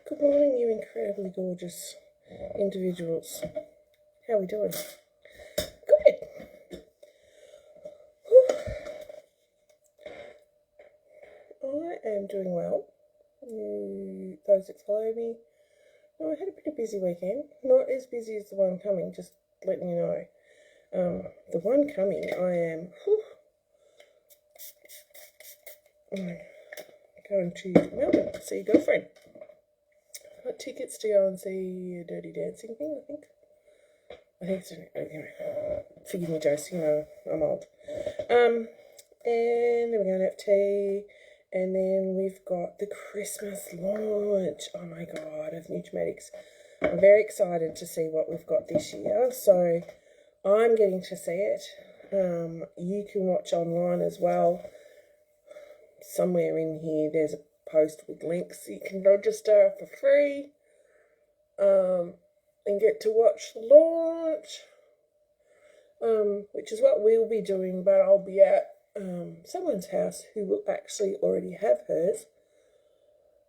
Good morning, you incredibly gorgeous individuals. How are we doing? Good. I am doing well. Those that follow me know I had a pretty busy weekend. Not as busy as the one coming, just letting you know. The one coming, I am going to Melbourne to see a girlfriend. Got tickets to go and see a Dirty Dancing thing, I think. It's anyway. Forgive me, Josie, you know, I'm old. And then we're going to have tea, and then we've got the Christmas launch. Oh my god, of Nugematics. I'm very excited to see what we've got this year, so I'm getting to see it. You can watch online as well. Somewhere in here there's a post with links. You can register for free and get to watch the launch, which is what we'll be doing, but I'll be at someone's house who will actually already have hers,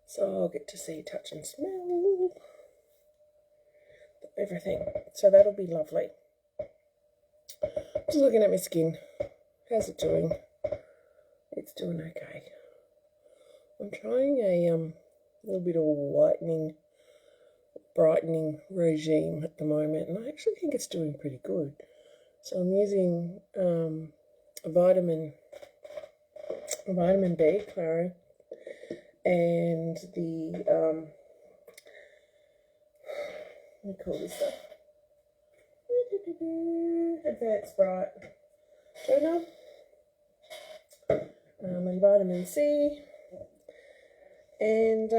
so I'll get to see, touch and smell everything, so that'll be lovely. Just looking at my skin. How's it doing? It's doing okay. I'm trying a little bit of whitening, brightening regime at the moment, and I actually think it's doing pretty good. So I'm using vitamin B, Claro, and the what do you call this stuff? Advanced Bright toner, and vitamin C, and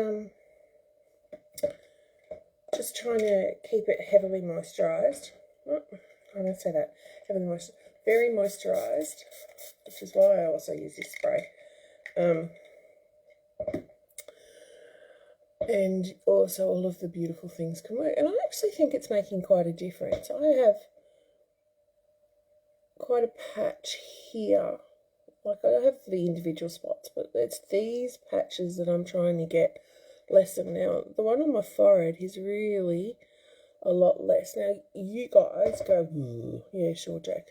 just trying to keep it heavily moisturised. I don't say that. Heavily moisturised. Very moisturised, which is why I also use this spray. And also all of the beautiful things can work. And I actually think it's making quite a difference. I have quite a patch here. Like, I have the individual spots, but it's these patches that I'm trying to get less of. Now, the one on my forehead is really a lot less. Now, you guys go, yeah, sure, Jack.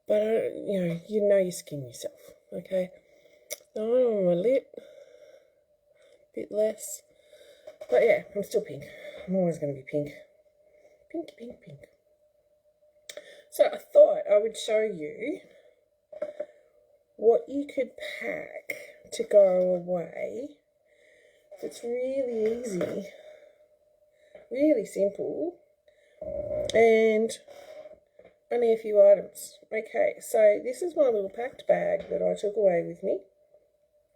But, you know your skin yourself, okay? Now, on my lip, a bit less. But, yeah, I'm still pink. I'm always going to be pink. Pink, pink, pink. So, I thought I would show you what you could pack to go away. It's really easy, really simple, and only a few items. Okay, so this is my little packed bag that I took away with me.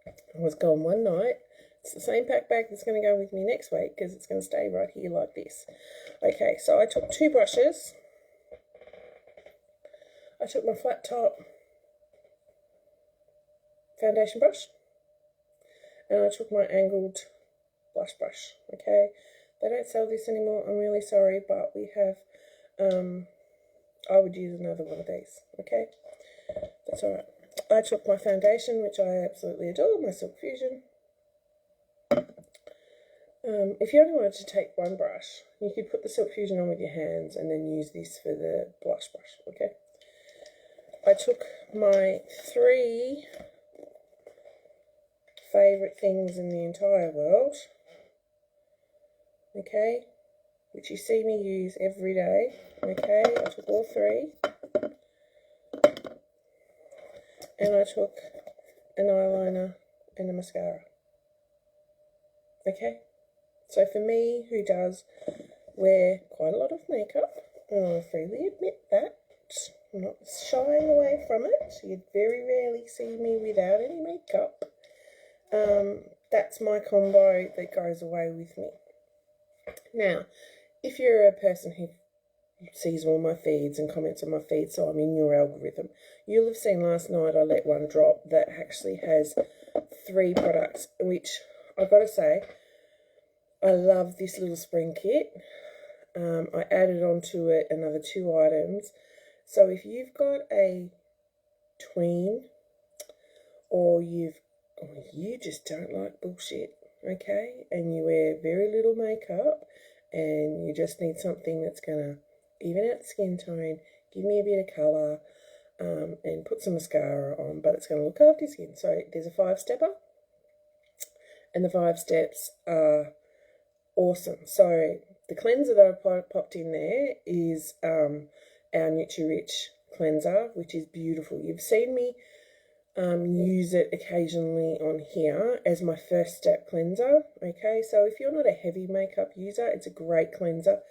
I was gone one night. It's the same packed bag that's going to go with me next week because it's going to stay right here like this. Okay, so I took 2 brushes. I took my flat top foundation brush, and I took my angled blush brush. Okay, they don't sell this anymore, I'm really sorry, but we have, I would use another one of these. Okay, that's alright. I took my foundation, which I absolutely adore, my Silk Fusion. If you only wanted to take one brush, you could put the Silk Fusion on with your hands and then use this for the blush brush. Okay, I took my 3 favourite things in the entire world, okay, which you see me use every day. Okay, I took all 3, and I took an eyeliner and a mascara. Okay, so for me, who does wear quite a lot of makeup, and I freely admit that, I'm not shying away from it, you'd very rarely see me without any makeup. That's my combo that goes away with me. Now, if you're a person who sees all my feeds and comments on my feed, so I'm in your algorithm, you'll have seen last night I let one drop that actually has 3 products, which I've got to say, I love this little spring kit. I added onto it another 2 items. So if you've got a tween, or you just don't like bullshit, okay, and you wear very little makeup and you just need something that's going to even out the skin tone, give me a bit of colour, and put some mascara on, but it's going to look after your skin. So there's a 5-stepper, and the 5 steps are awesome. So the cleanser that I popped in there is our Nutri-Rich cleanser, which is beautiful. You've seen me use it occasionally on here as my first step cleanser. Okay, so if you're not a heavy makeup user, it's a great cleanser.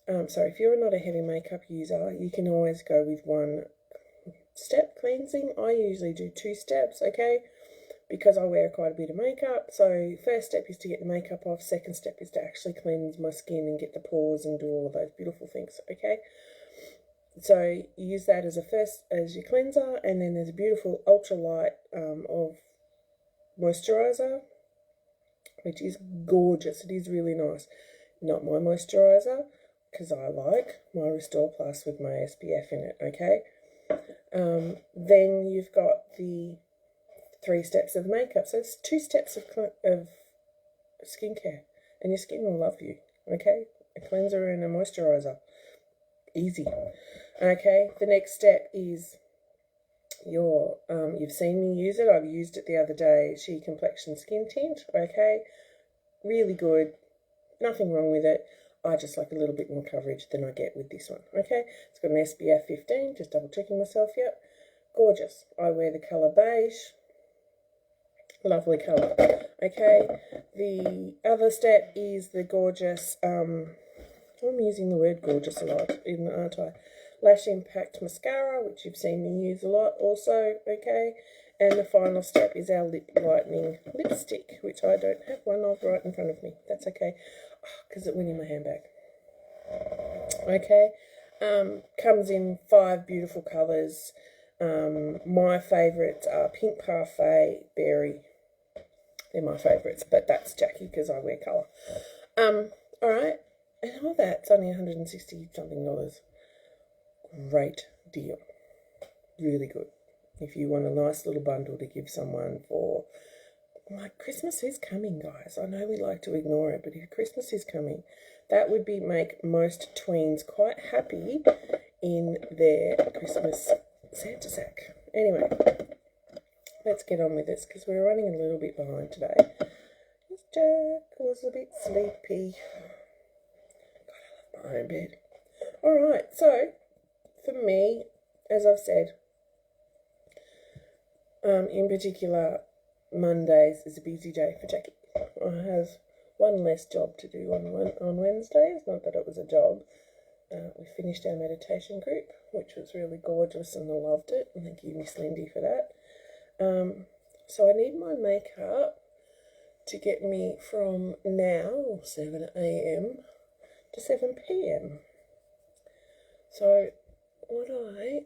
If you're not a heavy makeup user, you can always go with 1-step cleansing. I usually do 2 steps, okay, because I wear quite a bit of makeup. So first step is to get the makeup off, second step is to actually cleanse my skin and get the pores and do all of those beautiful things, okay. So you use that as your cleanser, and then there's a beautiful ultralight of moisturiser, which is gorgeous. It is really nice. Not my moisturiser, because I like my Restore Plus with my SPF in it, okay? Then you've got the 3 steps of makeup. So it's 2 steps of skincare, and your skin will love you, okay? A cleanser and a moisturiser. Easy. Okay, the next step is your, you've seen me use it. I've used it the other day, Sheer Complexion Skin Tint, okay? Really good. Nothing wrong with it. I just like a little bit more coverage than I get with this one, okay? It's got an SPF 15, just double checking myself, yep. Gorgeous. I wear the colour beige. Lovely colour. Okay, the other step is the gorgeous, I'm using the word gorgeous a lot, aren't I? Lash Impact Mascara, which you've seen me use a lot also, okay? And the final step is our Lip Lightening Lipstick, which I don't have one of right in front of me. That's okay, because it went in my handbag. Okay, comes in 5 beautiful colours. My favourites are Pink Parfait, Berry. They're my favourites, but that's Jackie because I wear colour. Alright, and all that's only $160 something. Great deal. Really good. If you want a nice little bundle to give someone for, like, Christmas is coming, guys. I know we like to ignore it, but if Christmas is coming, that would make most tweens quite happy in their Christmas Santa sack. Anyway, let's get on with this because we're running a little bit behind today. Jack was a bit sleepy. God, I love my own bed. Alright, so for me, as I've said, in particular, Mondays is a busy day for Jackie. I have one less job to do on Wednesdays. Not that it was a job. We finished our meditation group, which was really gorgeous, and I loved it. And thank you, Miss Lindy, for that. So I need my makeup to get me from now, 7 a.m. to 7 p.m. So what I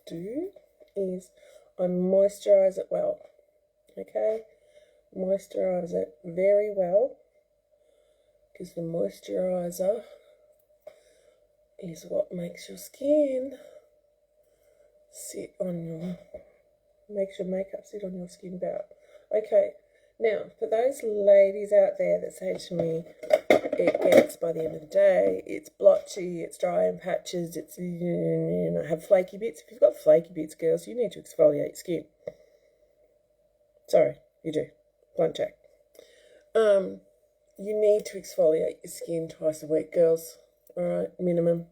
do is I moisturise it well, okay? Moisturise it very well, because the moisturiser is what makes your skin makes your makeup sit on your skin better. Okay, now for those ladies out there that say to me, it gets, by the end of the day, it's blotchy, it's dry in patches, it's, have flaky bits. If you've got flaky bits, girls, you need to exfoliate your skin. Sorry, you do. Blunt Jack. You need to exfoliate your skin twice a week, girls. Alright, minimum.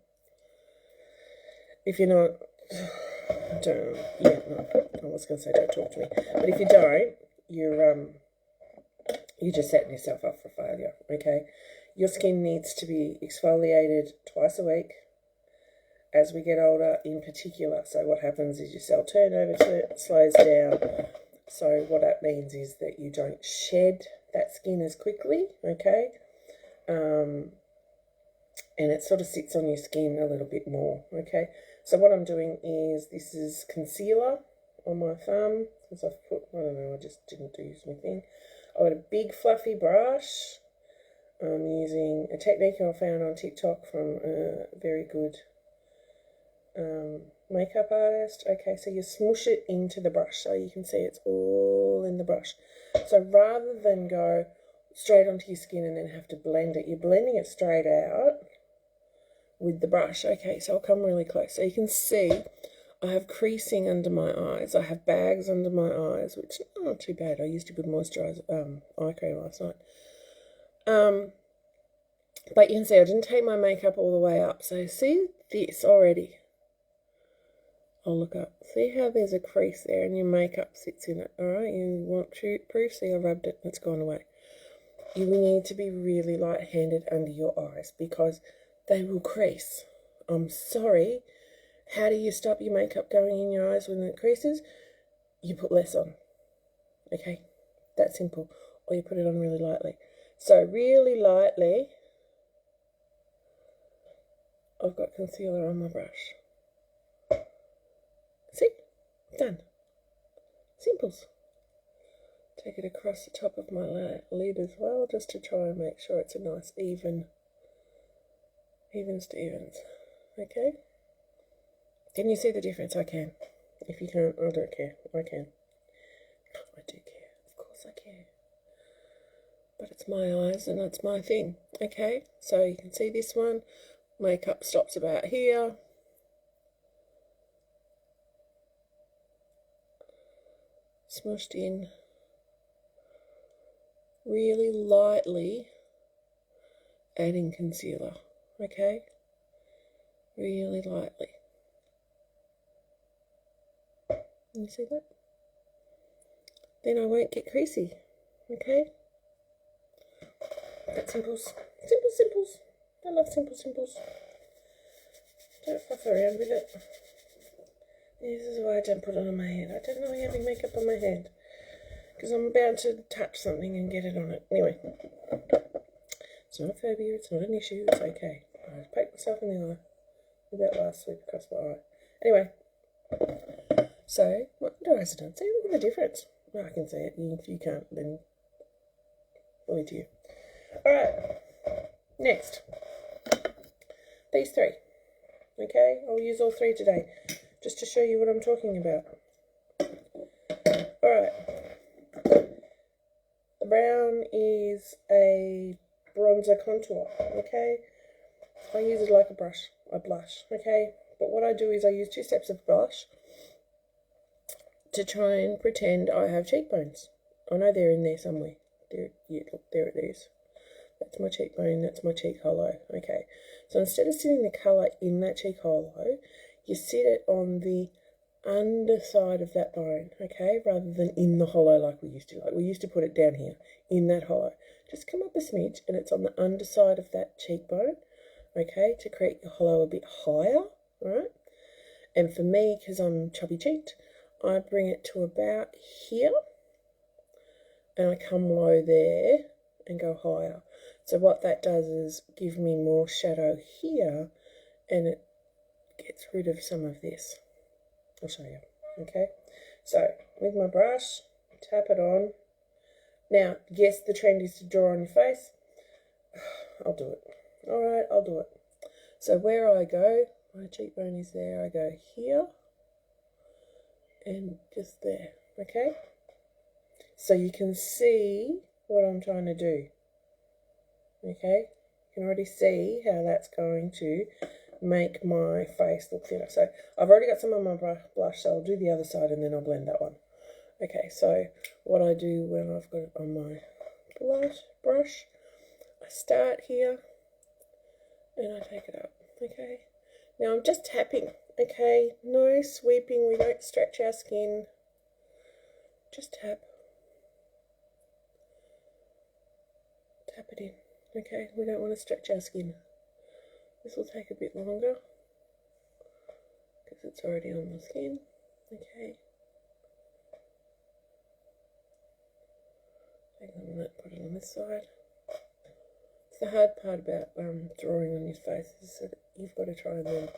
If you're not, I was going to say don't talk to me. But if you don't, you're just setting yourself up for failure, okay? Your skin needs to be exfoliated twice a week as we get older in particular. So what happens is your cell turnover slows down. So what that means is that you don't shed that skin as quickly, okay? And it sort of sits on your skin a little bit more, okay? So what I'm doing is, this is concealer on my thumb, because I've put, I don't know, I just didn't use my thing. I've got a big fluffy brush. I'm using a technique I found on TikTok from a very good makeup artist. Okay, so you smush it into the brush so you can see it's all in the brush. So rather than go straight onto your skin and then have to blend it. You're blending it straight out with the brush. Okay, so I'll come really close. So you can see I have creasing under my eyes. I have bags under my eyes, which is not too bad. I used a good moisturiser eye cream last night. But you can see I didn't take my makeup all the way up. So see this already. I'll look up. See how there's a crease there and your makeup sits in it. Alright, you want proof? See, I rubbed it and it's gone away. You need to be really light-handed under your eyes because they will crease. I'm sorry. How do you stop your makeup going in your eyes when it creases? You put less on. Okay? That's simple. Or you put it on really lightly. So really lightly, I've got concealer on my brush. See? Done. Simples. Take it across the top of my lid as well, just to try and make sure it's a nice evens to evens. Okay? Can you see the difference? I can. If you can't, I don't care. I can. I do care. Of course I care. But it's my eyes and it's my thing. Okay? So you can see this one. Makeup stops about here. Smushed in really lightly, adding concealer. Okay? Really lightly. Can you see that? Then I won't get creasy. Okay? That's simples. Simple simples. I love simple simples. Don't fuss around with it. This is why I don't put it on my head. I don't know having makeup on my head. Because I'm about to touch something and get it on it. Anyway. It's not a phobia. It's not an issue. It's okay. I poked myself in the eye with that last sweep across my eye. Anyway. So, what do I have done? See, look at the difference. Well, I can see it. If you can't, then only to you. Alright. Next. These three. Okay? I'll use all three today. Just to show you what I'm talking about. Alright. The brown is a bronzer contour. Okay? I use it like a blush. Okay? But what I do is I use 2 steps of blush to try and pretend I have cheekbones. I know they're in there somewhere. There, yeah, look, there it is. That's my cheekbone, that's my cheek hollow. Okay, so instead of sitting the colour in that cheek hollow, you sit it on the underside of that bone, okay, rather than in the hollow like we used to. Like we used to put it down here, in that hollow. Just come up a smidge and it's on the underside of that cheekbone, okay, to create your hollow a bit higher, alright? And for me, because I'm chubby cheeked, I bring it to about here and I come low there and go higher. So what that does is give me more shadow here and it gets rid of some of this. I'll show you. Okay, so with my brush, tap it on. Now, yes, the trend is to draw on your face. I'll do it. Alright, I'll do it. So where I go, my cheekbone is there, I go here and just there, okay? So you can see what I'm trying to do, okay? You can already see how that's going to make my face look thinner. So I've already got some on my blush, so I'll do the other side and then I'll blend that one. Okay, so what I do when I've got it on my brush, I start here and I take it up, okay? Now I'm just tapping, okay? No sweeping, we don't stretch our skin. Just tap. Tap it in, okay? We don't want to stretch our skin. This will take a bit longer because it's already on the skin, okay? Take it on that, put it on this side. It's the hard part about drawing on your face is that you've got to try and then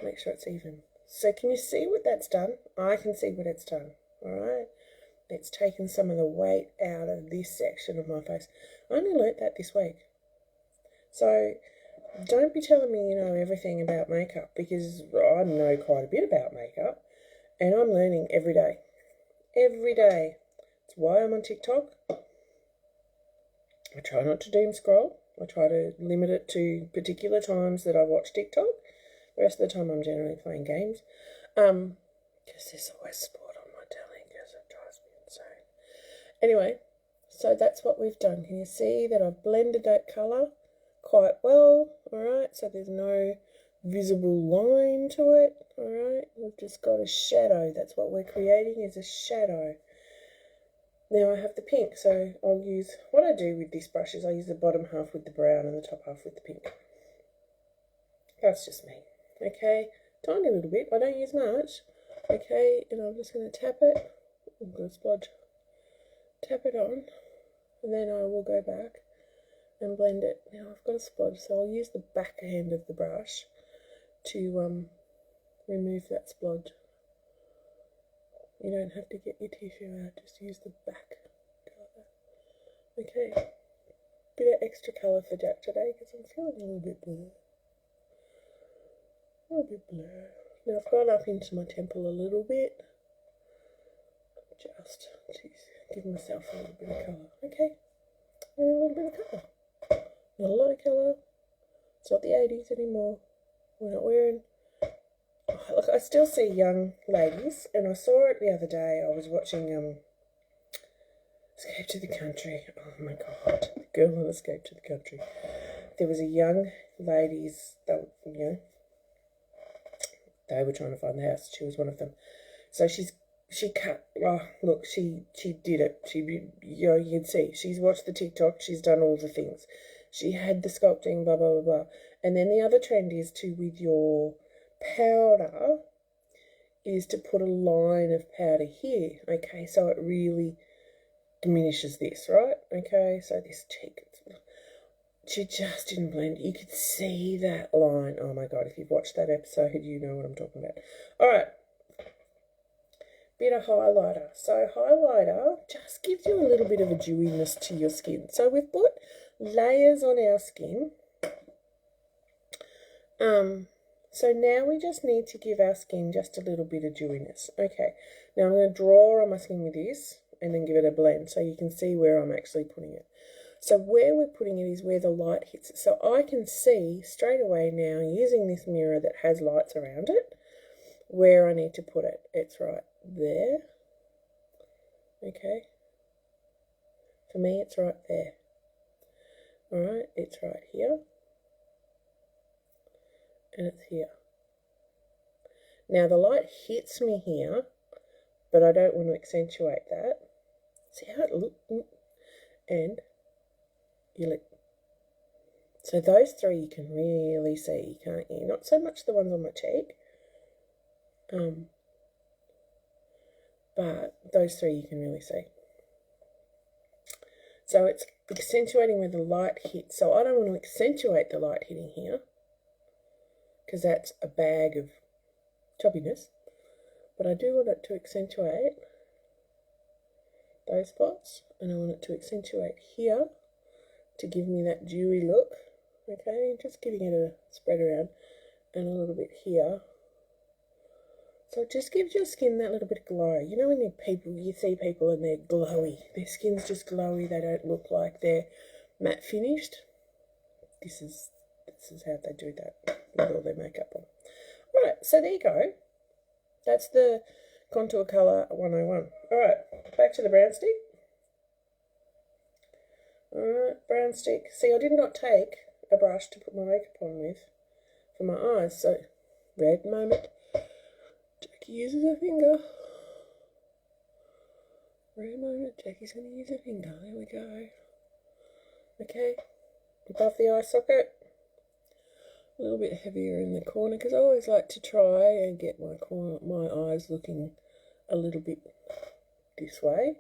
make sure it's even. So can you see what that's done? I can see what it's done, alright? It's taken some of the weight out of this section of my face. I only learnt that this week. So don't be telling me you know everything about makeup, because I know quite a bit about makeup and I'm learning every day. Every day. That's why I'm on TikTok. I try not to doom scroll. I try to limit it to particular times that I watch TikTok. The rest of the time I'm generally playing games. Because there's always sport on my telly, because it drives me insane. Anyway, so that's what we've done. Can you see that I've blended that colour quite well? Alright, so there's no visible line to it. Alright, we've just got a shadow. That's what we're creating, is a shadow. Now I have the pink, so I'll use, what I do with this brush is I use the bottom half with the brown and the top half with the pink. That's just me. Okay, tiny little bit, I don't use much. Okay, and I'm just going to tap it. I'm going to splodge. Tap it on, and then I will go back and blend it. Now I've got a splodge, so I'll use the back end of the brush to remove that splodge. You don't have to get your tissue out, just use the back colour. Okay, bit of extra colour for Jack today because I'm feeling a little bit blue. A little bit blue. Now I've gone up into my temple a little bit, just to give myself a little bit of colour. Okay, and a little bit of colour. Not a lot of colour. It's not the 80s anymore. We're not wearing... Oh, look, I still see young ladies, and I saw it the other day. I was watching Escape to the Country. Oh my God, the girl on Escape to the Country. There was a young ladies, they were trying to find the house. She was one of them. So she cut. Oh, look, she did it. You can see she's watched the TikTok. She's done all the things. She had the sculpting, blah blah blah blah. And then the other trend is to, with your powder, is to put a line of powder here. Okay, so it really diminishes this, right? Okay, so this cheek, she just didn't blend. You could see that line. Oh my God, if you've watched that episode, you know what I'm talking about. All right, bit of highlighter. So highlighter just gives you a little bit of a dewiness to your skin. So we've put layers on our skin. So now we just need to give our skin just a little bit of dewiness. Okay, now I'm going to draw on my skin with this and then give it a blend so you can see where I'm actually putting it. So where we're putting it is where the light hits it. So I can see straight away now, using this mirror that has lights around it, where I need to put it. It's right there. Okay. For me, it's right there. All right, it's right here. And it's here. Now the light hits me here, but I don't want to accentuate that. See how it looks? And your lip. So those three you can really see, can't you? Not so much the ones on my cheek, but those three you can really see. So it's accentuating where the light hits. So I don't want to accentuate the light hitting here, because that's a bag of choppiness. But I do want it to accentuate those spots, and I want it to accentuate here to give me that dewy look. Okay, just giving it a spread around, and a little bit here. So it just gives your skin that little bit of glow. You know when you see people and they're glowy, their skin's just glowy, they don't look like they're matte finished. This is how they do that with all their makeup on. Right, so there you go. That's the contour colour 101. Alright, back to the brown stick. Alright, brown stick. See, I did not take a brush to put my makeup on with for my eyes, so red moment. Jackie uses her finger. Red moment, Jackie's going to use her finger. There we go. Okay, above the eye socket. A little bit heavier in the corner, because I always like to try and get my eyes looking a little bit this way,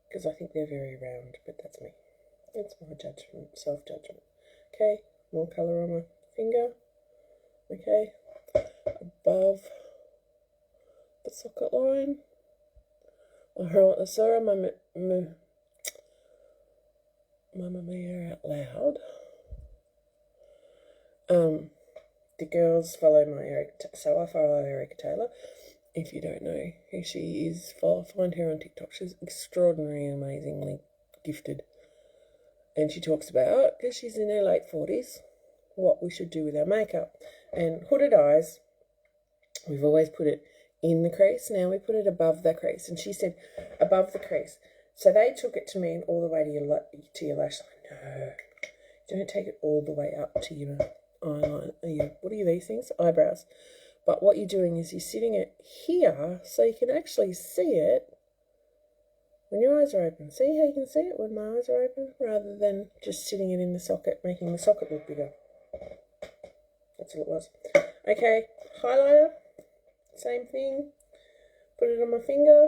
because I think they're very round, but that's me. That's my judgment, self-judgment. Okay, more colour on my finger. Okay, above the socket line. I saw Mamma Mia out loud. The girls follow so I follow Erica Taylor. If you don't know who she is, find her on TikTok. She's extraordinary, amazingly gifted. and she talks about, because she's in her late 40s, what we should do with our makeup. And hooded eyes, we've always put it in the crease. Now we put it above the crease. And she said, above the crease. So they took it to mean all the way to your lash line. No, don't take it all the way up to your eyeline. What are these things? Eyebrows. But what you're doing is you're sitting it here so you can actually see it when your eyes are open. See how you can see it when my eyes are open, rather than just sitting it in the socket, making the socket look bigger. That's all it was. Okay, highlighter, same thing. Put it on my finger.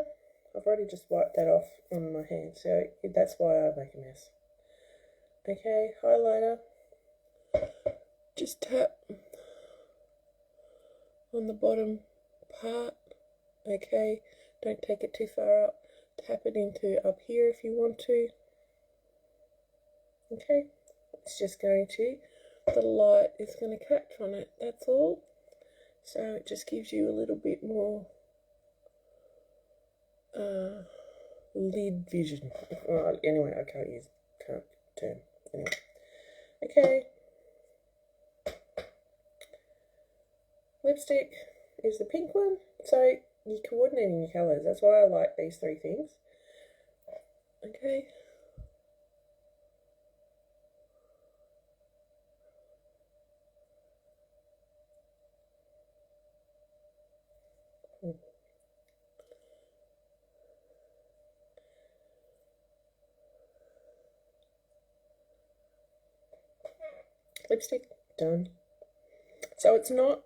I've already just wiped that off on my hand, so that's why I make a mess. Okay, highlighter. Just tap on the bottom part. Okay, don't take it too far up. Tap it into up here if you want to. Okay, it's just going to, the light is going to catch on it, that's all. So it just gives you a little bit more lid vision. Anyway, I can't turn. Anyway. Okay. Lipstick is the pink one. So you're coordinating your colours. That's why I like these three things. Okay. Lipstick done. So it's not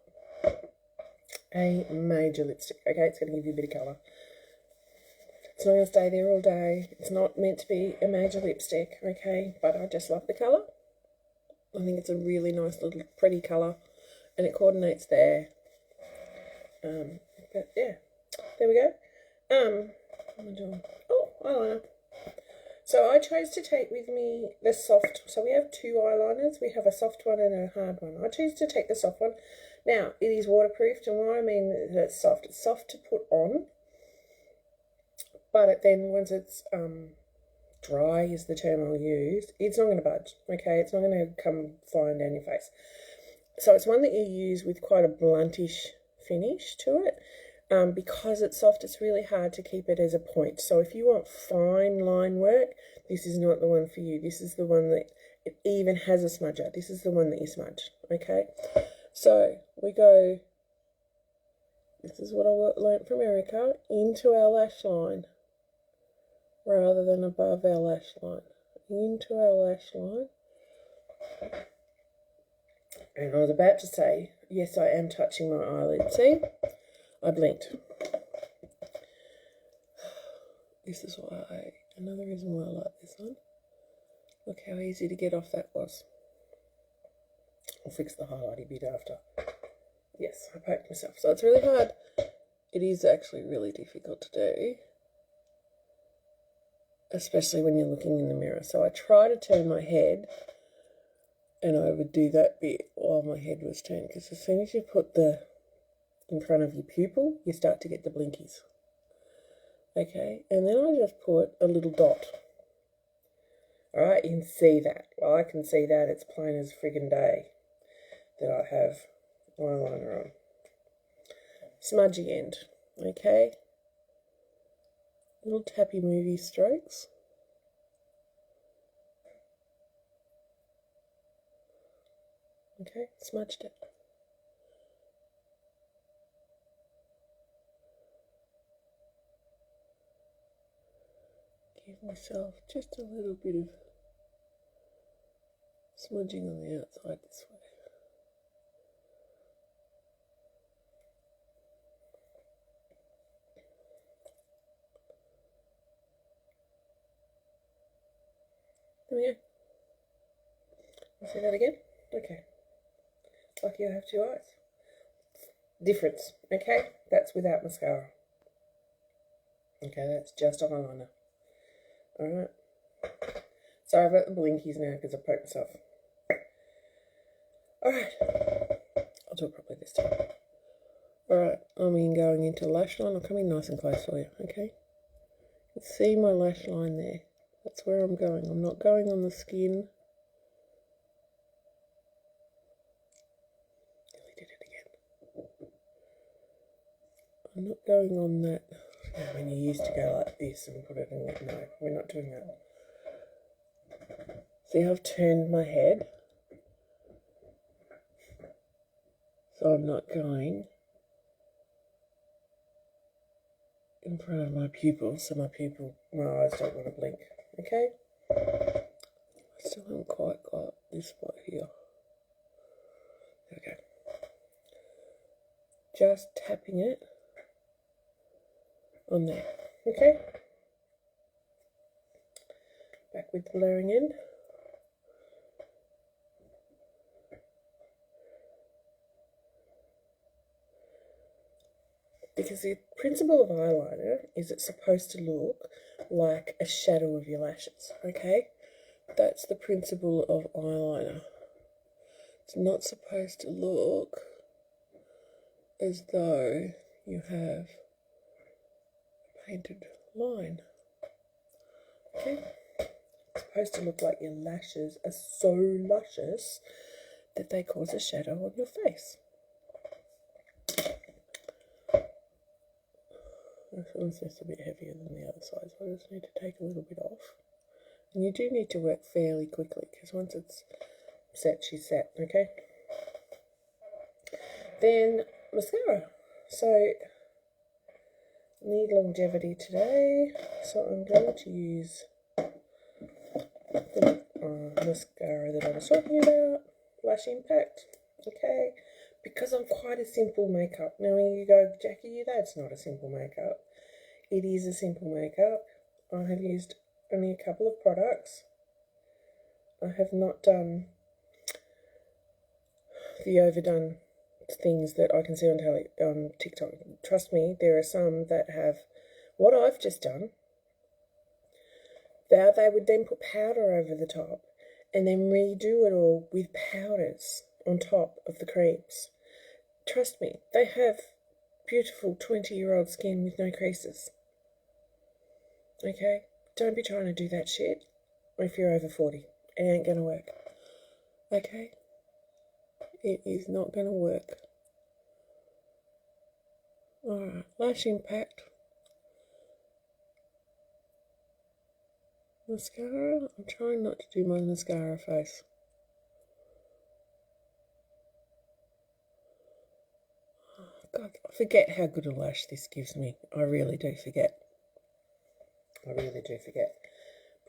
a major lipstick, okay? It's going to give you a bit of colour. It's not going to stay there all day. It's not meant to be a major lipstick, okay? But I just love the colour. I think it's a really nice little pretty colour, and it coordinates there. But yeah, there we go. What am I doing? Oh, eyeliner. So I chose to take with me the soft, so we have two eyeliners. We have a soft one and a hard one. I choose to take the soft one. Now, it is waterproofed, and what I mean that it's soft to put on, but then once it's dry is the term I'll use, it's not going to budge, okay? It's not going to come flying down your face. So it's one that you use with quite a bluntish finish to it. Because it's soft, it's really hard to keep it as a point. So if you want fine line work, this is not the one for you. This is the one that it even has a smudger. This is the one that you smudge, okay? So we go, this is what I learnt from Erica, into our lash line rather than above our lash line. Into our lash line. And I was about to say, yes, I am touching my eyelid. See? I blinked. This is why, another reason why I like this one. Look how easy to get off that was. I'll fix the highlighty bit after. Yes, I poked myself. So it's really hard. It is actually really difficult to do, especially when you're looking in the mirror. So I try to turn my head, and I would do that bit while my head was turned, because as soon as you put the in front of your pupil, you start to get the blinkies. Okay, and then I just put a little dot. Alright, you can see that. Well, I can see that. It's plain as friggin' day that I have eyeliner on. Smudgy end. Okay. Little tappy movie strokes. Okay, smudged it. Give myself just a little bit of smudging on the outside this way. There we go. You see that again? Okay. Like you have two eyes. Difference, okay? That's without mascara. Okay, that's just eyeliner. Alright. Sorry about the blinkies now because I poked myself. Alright. I'll do it properly this time. Alright, I'm going into lash line. I'll come in nice and close for you, okay? You can see my lash line there. That's where I'm going. I'm not going on the skin. We did it again. I'm not going on that. When you used to go like this and put it in it. No, we're not doing that. See, I've turned my head. So I'm not going in front of my pupil, so my eyes don't want to blink. Okay? I still haven't quite got this spot here. There we go. Just tapping it on there. Okay? Back with the blurring in. Because the principle of eyeliner is it's supposed to look like a shadow of your lashes, okay? That's the principle of eyeliner. It's not supposed to look as though you have a painted line, okay? It's supposed to look like your lashes are so luscious that they cause a shadow on your face. This one's just a bit heavier than the other side, so I just need to take a little bit off. And you do need to work fairly quickly, because once it's set, she's set, okay? Then, mascara. So, need longevity today, so I'm going to use the mascara that I was talking about, Lash Impact, okay? Because I'm quite a simple makeup. Now when you go, Jackie, that's not a simple makeup. It is a simple makeup. I have used only a couple of products. I have not done the overdone things that I can see on TikTok. Trust me, there are some that have what I've just done. They would then put powder over the top and then redo it all with powders on top of the creams. Trust me, they have beautiful 20-year-old skin with no creases. Okay? Don't be trying to do that shit if you're over 40. It ain't gonna work. Okay? It is not gonna work. Alright, Lash Impact. Mascara. I'm trying not to do my mascara face. God, I forget how good a lash this gives me. I really do forget. I really do forget.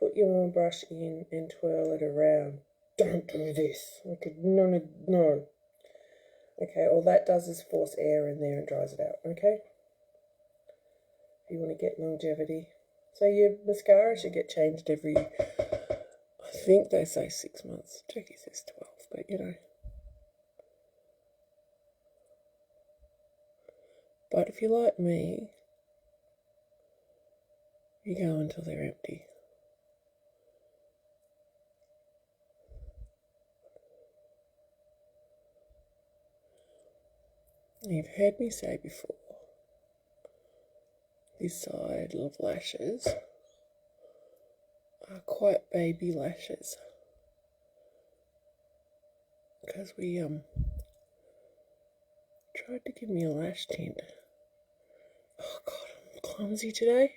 Put your brush in and twirl it around. Don't do this. Okay, no. Okay, all that does is force air in there and dries it out, okay? If you want to get longevity. So your mascara should get changed every, I think they say 6 months. Jackie says 12, but you know. But if you're like me, you go until they're empty. You've heard me say before, this side of lashes are quite baby lashes. Because we tried to give me a lash tint. Oh God, I'm clumsy today.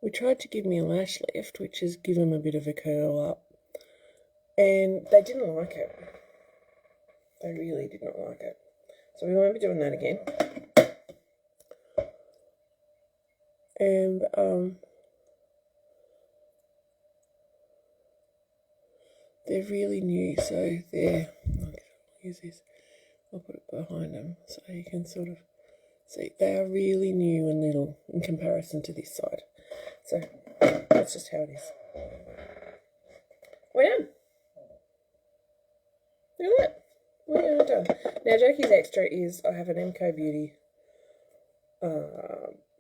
We tried to give me a lash lift, which is give them a bit of a curl up. And they didn't like it. They really did not like it. So we won't be doing that again. And they're really new, so they're, I'll use this, I'll put it behind them so you can sort of see. They are really new and little in comparison to this side. So that's just how it is. We're done. Look at that. We are done. Now Jackie's extra is I have an MCO Beauty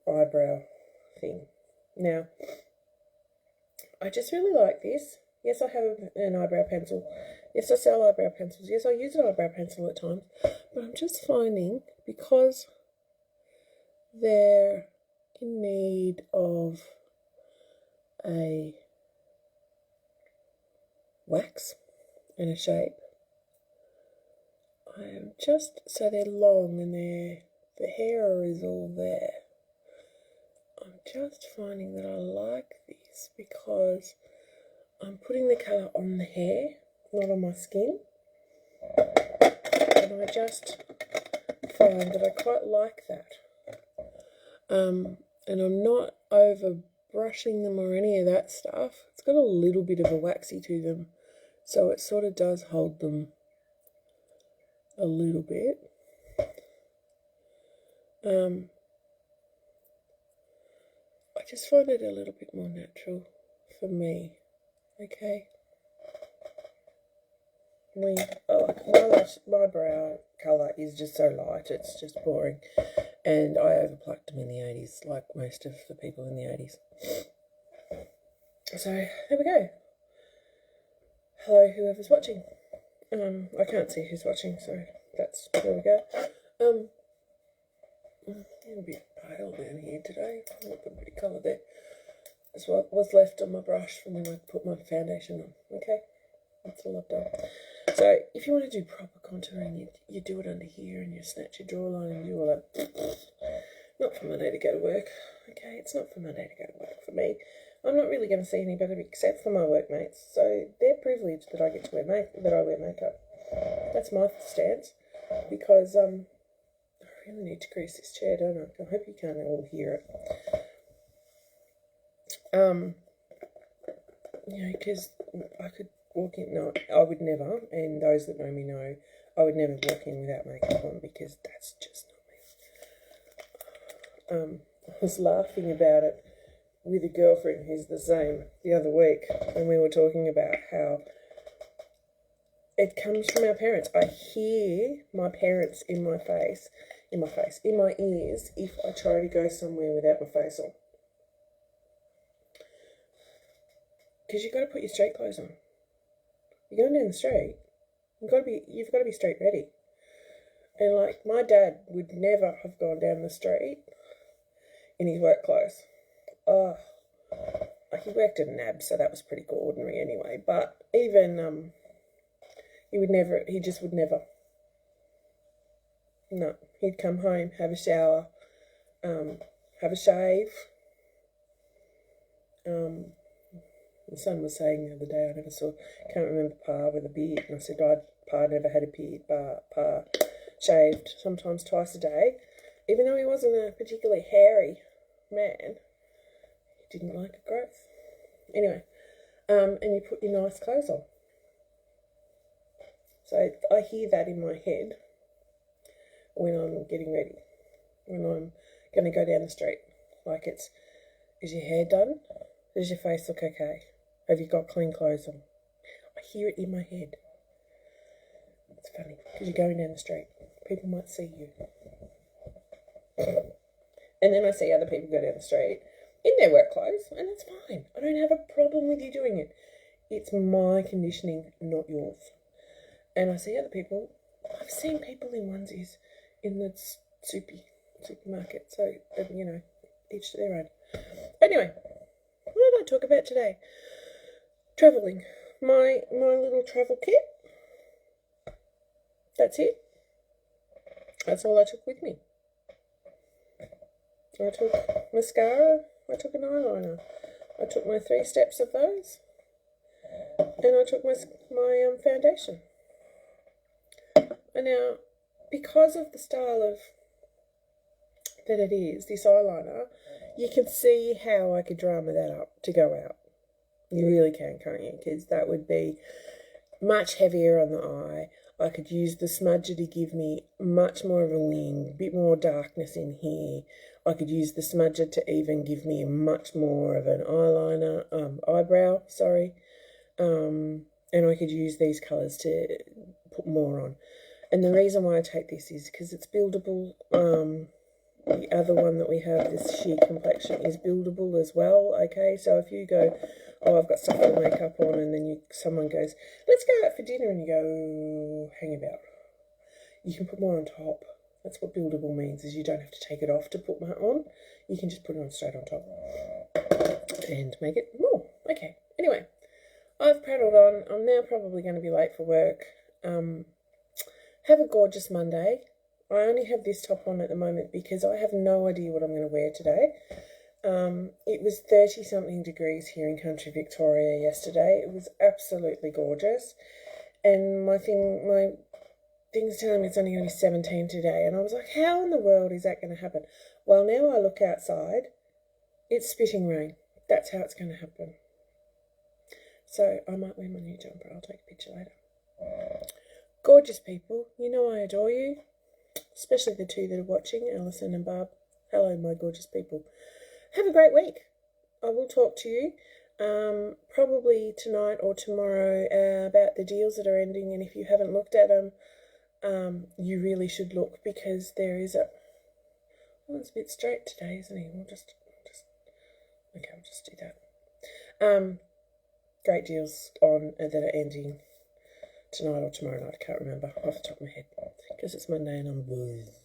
eyebrow thing. Now, I just really like this. Yes, I have an eyebrow pencil. Yes, I sell eyebrow pencils. Yes, I use an eyebrow pencil at times. But I'm just finding, because they're in need of a wax and a shape. I am just, so they're long and the hair is all there. I'm just finding that I like this because I'm putting the colour on the hair, not on my skin. And I just find that I quite like that. And I'm not over brushing them or any of that stuff. It's got a little bit of a waxy to them, so it sort of does hold them a little bit. I just find it a little bit more natural for me. Okay. My brow colour is just so light, it's just boring. And I overplucked them in the 80s, like most of the people in the 80s. So, there we go. Hello, whoever's watching. I can't see who's watching, so there we go. I'm a bit pale down here today. I've got a bit of colour there. That's what was left on my brush from when I put my foundation on. Okay, that's all I've done. So if you want to do proper contouring, you do it under here and you snatch your jawline and do all that. Not for Monday to go to work. Okay, it's not for Monday to go to work for me. I'm not really going to see anybody except for my workmates. So they're privileged that I get to wear makeup. That's my stance, because I really need to grease this chair, don't I? I hope you can't all hear it. Because I could walk in, no, I would never, and those that know me know, I would never walk in without makeup on, because that's just not me. I was laughing about it with a girlfriend who's the same the other week, and we were talking about how it comes from our parents. I hear my parents in my ears, if I try to go somewhere without my face on. Because you've got to put your street clothes on. You're going down the street, you've got to be street ready. And like, my dad would never have gone down the street in his work clothes. He worked at a NAB, so that was pretty ordinary anyway. But even he just would never. No, he'd come home, have a shower, have a shave. My son was saying the other day, can't remember Pa with a beard, and I said, Pa never had a beard, Pa shaved sometimes twice a day, even though he wasn't a particularly hairy man. He didn't like a growth. Anyway, and you put your nice clothes on. So I hear that in my head when I'm getting ready, when I'm going to go down the street. Like, is your hair done? Does your face look okay? Have you got clean clothes on? I hear it in my head. It's funny, because you're going down the street. People might see you. And then I see other people go down the street in their work clothes, and that's fine. I don't have a problem with you doing it. It's my conditioning, not yours. And I see other people. I've seen people in onesies in the supermarket. So, each to their own. Anyway, what did I talk about today? Travelling. My little travel kit. That's it. That's all I took with me. I took mascara. I took an eyeliner. I took my 3 steps of those. And I took my foundation. And now, because of the style of that it is, this eyeliner, you can see how I could drama that up to go out. You really can, can't you? Because that would be much heavier on the eye. I could use the smudger to give me much more of a wing, a bit more darkness in here. I could use the smudger to even give me much more of an eyebrow, and I could use these colours to put more on. And the reason why I take this is because it's buildable. The other one that we have, this sheer complexion, is buildable as well, okay? So if you go, oh, I've got stuff on makeup on, and then someone goes, let's go out for dinner, and you go, hang about. You can put more on top. That's what buildable means, is you don't have to take it off to put more on. You can just put it on straight on top and make it more. Okay, anyway, I've prattled on. I'm now probably going to be late for work. Have a gorgeous Monday. I only have this top on at the moment because I have no idea what I'm going to wear today. It was 30-something degrees here in country Victoria yesterday. It was absolutely gorgeous. And my thing's telling me it's only going to be 17 today. And I was like, how in the world is that going to happen? Well, now I look outside. It's spitting rain. That's how it's going to happen. So I might wear my new jumper. I'll take a picture later. Gorgeous people. You know I adore you. Especially the two that are watching, Alison and Barb. Hello, my gorgeous people. Have a great week. I will talk to you probably tonight or tomorrow about the deals that are ending. And if you haven't looked at them, you really should look, because there is a... Well, it's a bit straight today, isn't he? We'll just okay, we'll just do that. Great deals on that are ending tonight or tomorrow night. I can't remember off the top of my head because it's Monday and I'm buzzed.